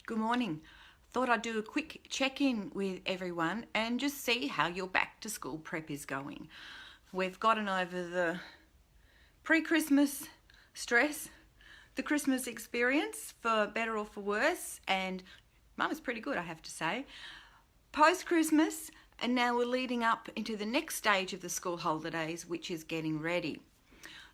Good morning. Thought I'd do a quick check-in with everyone and just see how your back to school prep is going. We've gotten over the pre-Christmas stress, the Christmas experience for better or for worse, and Mum is pretty good, I have to say. Post-Christmas, and now we're leading up into the next stage of the school holidays, which is getting ready.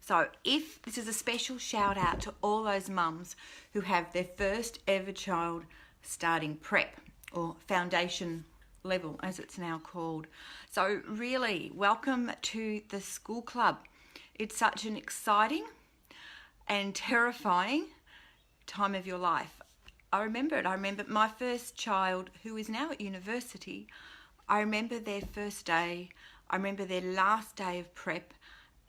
So if this is a special shout out to all those mums who have their first ever child starting prep or foundation level as it's now called. So really welcome to the school club. It's such an exciting and terrifying time of your life. I remember it. I remember my first child who is now at university. I remember their first day. I remember their last day of prep.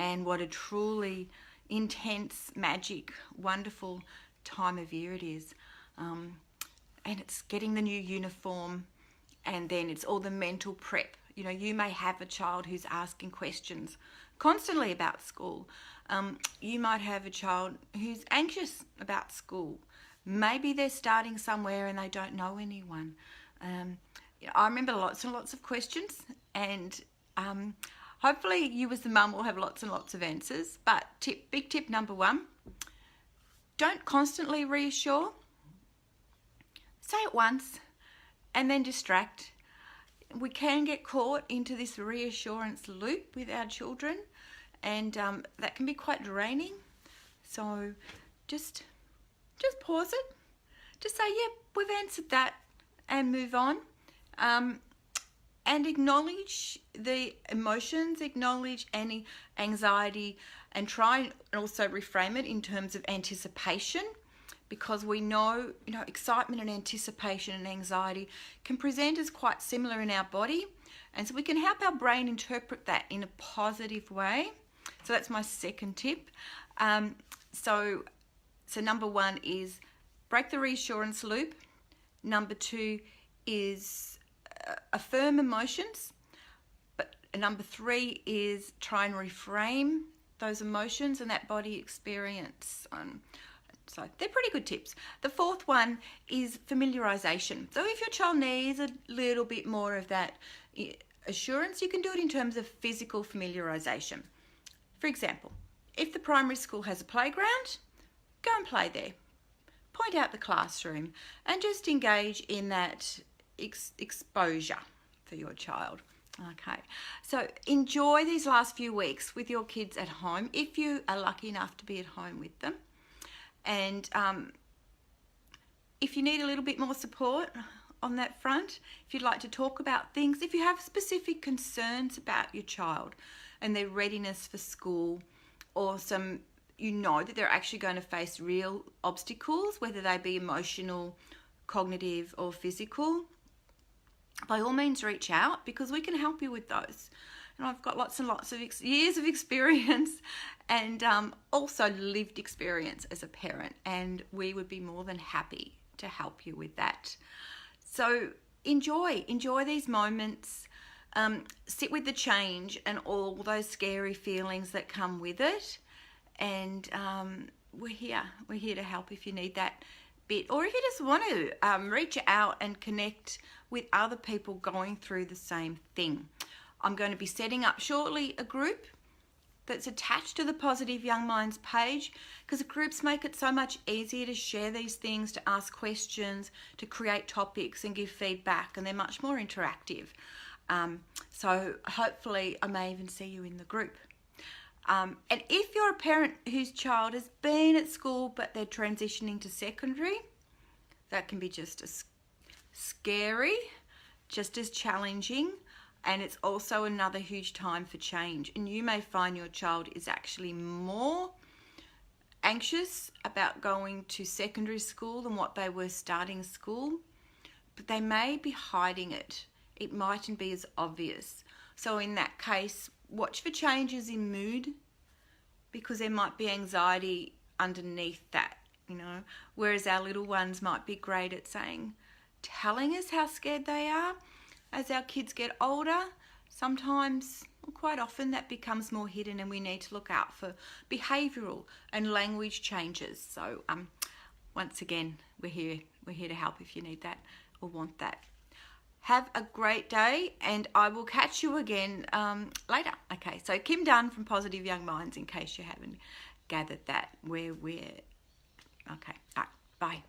And what a truly intense, magic, wonderful time of year it is. And it's getting the new uniform, and then it's all the mental prep. You know, you may have a child who's asking questions constantly about school. You might have a child who's anxious about school. Maybe they're starting somewhere and they don't know anyone. I remember lots and lots of questions, and hopefully you as the mum will have lots and lots of answers. But big tip number one, don't constantly reassure. Say it once and then distract. We can get caught into this reassurance loop with our children, and that can be quite draining. So just pause it. Just say, yep, we've answered that, and move on. And acknowledge the emotions, acknowledge any anxiety, and try and also reframe it in terms of anticipation, because we know, excitement and anticipation and anxiety can present as quite similar in our body, and so we can help our brain interpret that in a positive way. So that's my second tip. So number one is break the reassurance loop. Number two is affirm emotions, but number three is try and reframe those emotions and that body experience. So they're pretty good tips. The fourth one is familiarization. So if your child needs a little bit more of that assurance, you can do it in terms of physical familiarization. For example, if the primary school has a playground, go and play there. Point out the classroom and just engage in that exposure for your child. Okay, so enjoy these last few weeks with your kids at home if you are lucky enough to be at home with them. And if you need a little bit more support on that front, if you'd like to talk about things, if you have specific concerns about your child and their readiness for school, or that they're actually going to face real obstacles, whether they be emotional, cognitive or physical, by all means reach out, because we can help you with those. And I've got lots and lots of years of experience and also lived experience as a parent, and we would be more than happy to help you with that. So enjoy these moments. Sit with the change and all those scary feelings that come with it. And we're here to help if you need that bit, or if you just want to reach out and connect with other people going through the same thing. I'm going to be setting up shortly a group that's attached to the Positive Young Minds page, because the groups make it so much easier to share these things, to ask questions, to create topics and give feedback, and they're much more interactive. So hopefully I may even see you in the group. And if you're a parent whose child has been at school but they're transitioning to secondary, that can be just as scary, just as challenging, and it's also another huge time for change. And you may find your child is actually more anxious about going to secondary school than what they were starting school, but they may be hiding it. It mightn't be as obvious. So in that case, watch for changes in mood, because there might be anxiety underneath that, whereas our little ones might be great at telling us how scared they are. As our kids get older, sometimes, quite often, that becomes more hidden, and we need to look out for behavioural and language changes. So once again, we're here to help if you need that or want that. Have a great day, and I will catch you again later. Okay, so Kim Dunn from Positive Young Minds, in case you haven't gathered that, where we're... Okay, all right, bye.